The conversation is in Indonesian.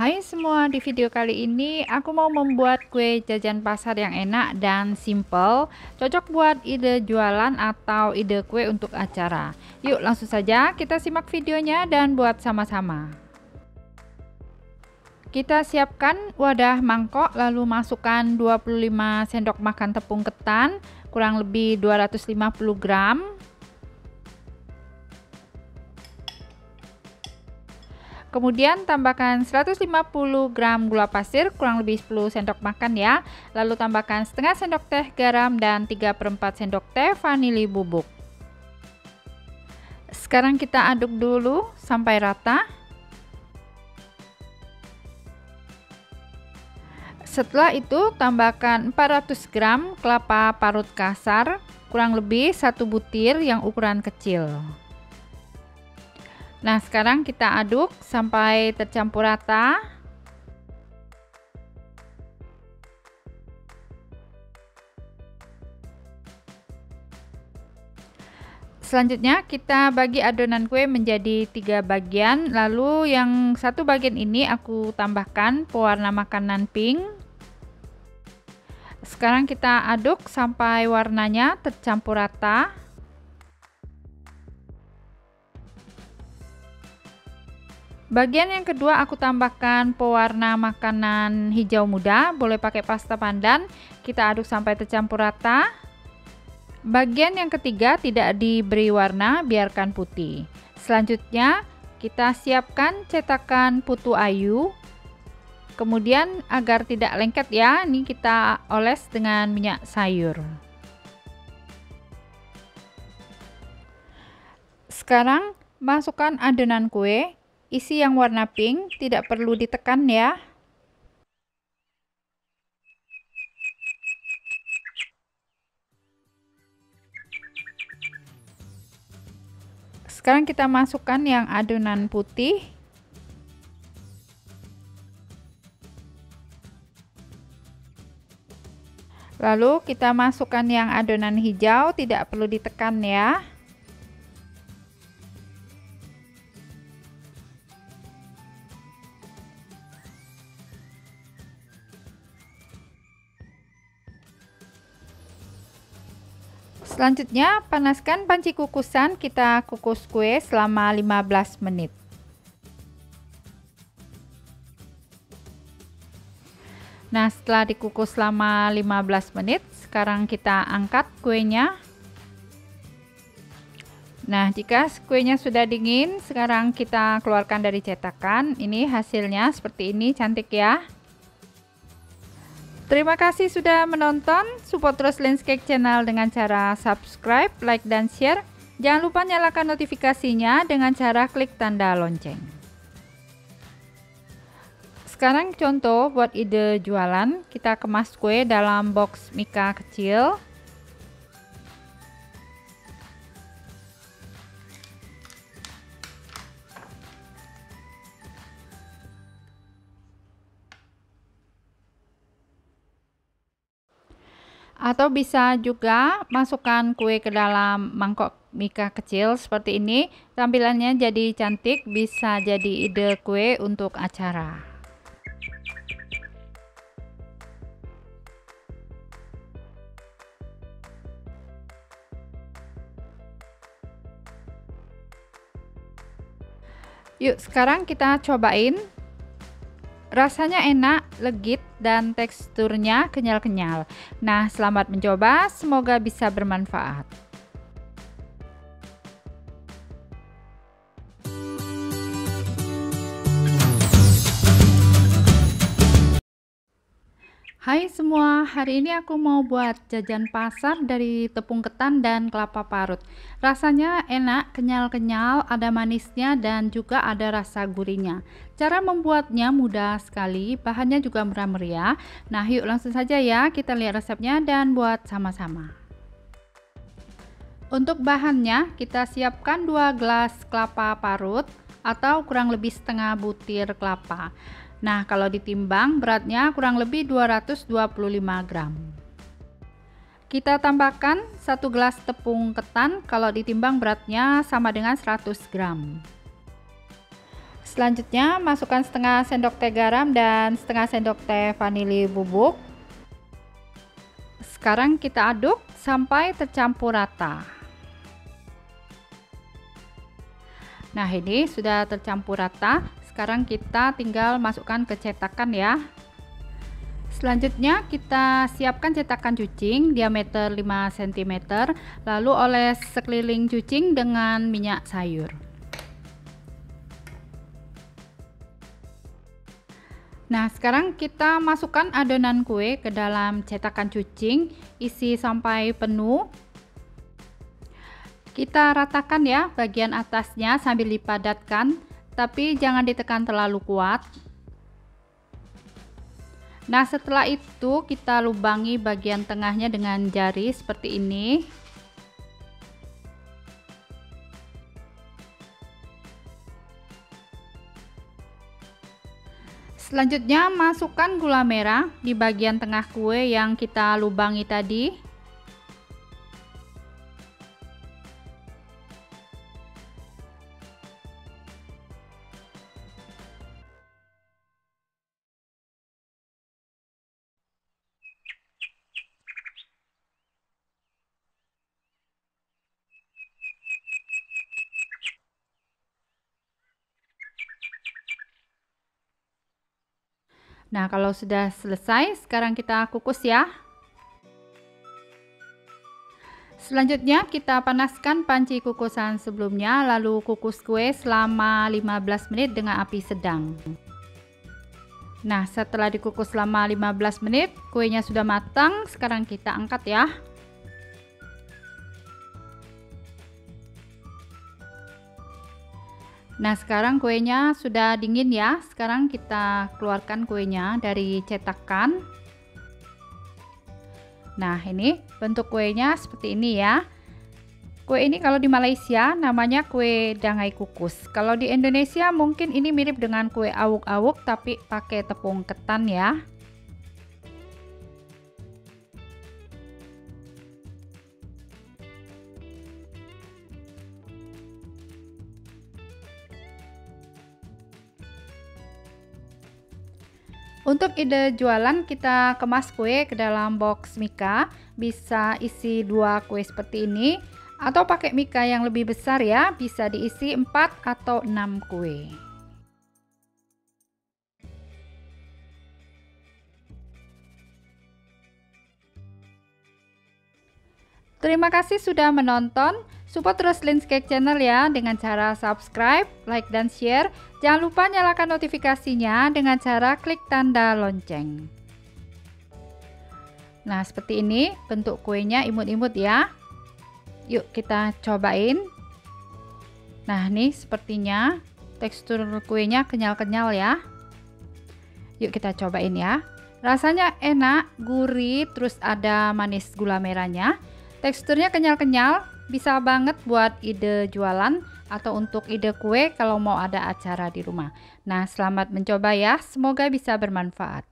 Hai semua, di video kali ini aku mau membuat kue jajan pasar yang enak dan simple, cocok buat ide jualan atau ide kue untuk acara. Yuk langsung saja kita simak videonya dan buat sama-sama. Kita siapkan wadah mangkok, lalu masukkan 25 sendok makan tepung ketan, kurang lebih 250 gram. Kemudian tambahkan 150 gram gula pasir, kurang lebih 10 sendok makan ya. Lalu tambahkan setengah sendok teh garam dan 3/4 sendok teh vanili bubuk. Sekarang kita aduk dulu sampai rata. Setelah itu tambahkan 400 gram kelapa parut kasar, kurang lebih 1 butir yang ukuran kecil. Nah, sekarang kita aduk sampai tercampur rata. Selanjutnya kita bagi adonan kue menjadi 3 bagian, lalu yang satu bagian ini aku tambahkan pewarna makanan pink. Sekarang kita aduk sampai warnanya tercampur rata. Bagian yang kedua aku tambahkan pewarna makanan hijau muda, boleh pakai pasta pandan. Kita aduk sampai tercampur rata. Bagian yang ketiga tidak diberi warna, biarkan putih. Selanjutnya kita siapkan cetakan putu ayu. Kemudian agar tidak lengket ya, ini kita oles dengan minyak sayur. Sekarang masukkan adonan kue. Isi yang warna pink, tidak perlu ditekan ya. Sekarang kita masukkan yang adonan putih. Lalu kita masukkan yang adonan hijau, tidak perlu ditekan ya. Selanjutnya panaskan panci kukusan, kita kukus kue selama 15 menit. Nah, setelah dikukus selama 15 menit, sekarang kita angkat kuenya. Nah, jika kuenya sudah dingin, sekarang kita keluarkan dari cetakan. Ini hasilnya seperti ini, cantik ya. Terima kasih sudah menonton. Support terus Landscape Channel dengan cara subscribe, like, dan share. Jangan lupa nyalakan notifikasinya dengan cara klik tanda lonceng. Sekarang contoh buat ide jualan. Kita kemas kue dalam box mika kecil. Atau bisa juga masukkan kue ke dalam mangkok mika kecil seperti ini. Tampilannya jadi cantik, bisa jadi ide kue untuk acara. Yuk, sekarang kita cobain. Rasanya enak, legit, dan teksturnya kenyal-kenyal. Nah, selamat mencoba, semoga bisa bermanfaat. Hai semua, hari ini aku mau buat jajan pasar dari tepung ketan dan kelapa parut. Rasanya enak, kenyal-kenyal, ada manisnya dan juga ada rasa gurihnya. Cara membuatnya mudah sekali, bahannya juga murah meriah. Nah, yuk langsung saja ya, kita lihat resepnya dan buat sama-sama. Untuk bahannya, kita siapkan 2 gelas kelapa parut atau kurang lebih setengah butir kelapa. Nah, kalau ditimbang beratnya kurang lebih 225 gram. Kita tambahkan 1 gelas tepung ketan, kalau ditimbang beratnya sama dengan 100 gram. Selanjutnya masukkan setengah sendok teh garam dan setengah sendok teh vanili bubuk. Sekarang kita aduk sampai tercampur rata. Nah, ini sudah tercampur rata. Sekarang kita tinggal masukkan ke cetakan ya. Selanjutnya kita siapkan cetakan cucing diameter 5 cm, lalu oles sekeliling cucing dengan minyak sayur. Nah, sekarang kita masukkan adonan kue ke dalam cetakan cucing, isi sampai penuh. Kita ratakan ya bagian atasnya sambil dipadatkan, tapi jangan ditekan terlalu kuat. Nah, setelah itu kita lubangi bagian tengahnya dengan jari seperti ini. Selanjutnya masukkan gula merah di bagian tengah kue yang kita lubangi tadi. Nah, kalau sudah selesai, sekarang kita kukus ya. Selanjutnya kita panaskan panci kukusan sebelumnya, lalu kukus kue selama 15 menit dengan api sedang. Nah, setelah dikukus selama 15 menit, kuenya sudah matang. Sekarang kita angkat ya. Nah, sekarang kuenya sudah dingin ya. Sekarang kita keluarkan kuenya dari cetakan. Nah, ini bentuk kuenya seperti ini ya. Kue ini kalau di Malaysia namanya kue dangai kukus. Kalau di Indonesia mungkin ini mirip dengan kue awuk-awuk tapi pakai tepung ketan ya. Untuk ide jualan, kita kemas kue ke dalam box mika, bisa isi 2 kue seperti ini, atau pakai mika yang lebih besar ya, bisa diisi 4 atau 6 kue. Terima kasih sudah menonton. Support terus Lin's Cake Channel ya dengan cara subscribe, like, dan share. Jangan lupa nyalakan notifikasinya dengan cara klik tanda lonceng. Nah, seperti ini bentuk kuenya imut-imut ya. Yuk kita cobain. Nah, nih sepertinya tekstur kuenya kenyal-kenyal ya. Yuk kita cobain ya. Rasanya enak, gurih, terus ada manis gula merahnya. Teksturnya kenyal-kenyal, bisa banget buat ide jualan atau untuk ide kue kalau mau ada acara di rumah. Nah, selamat mencoba ya, semoga bisa bermanfaat.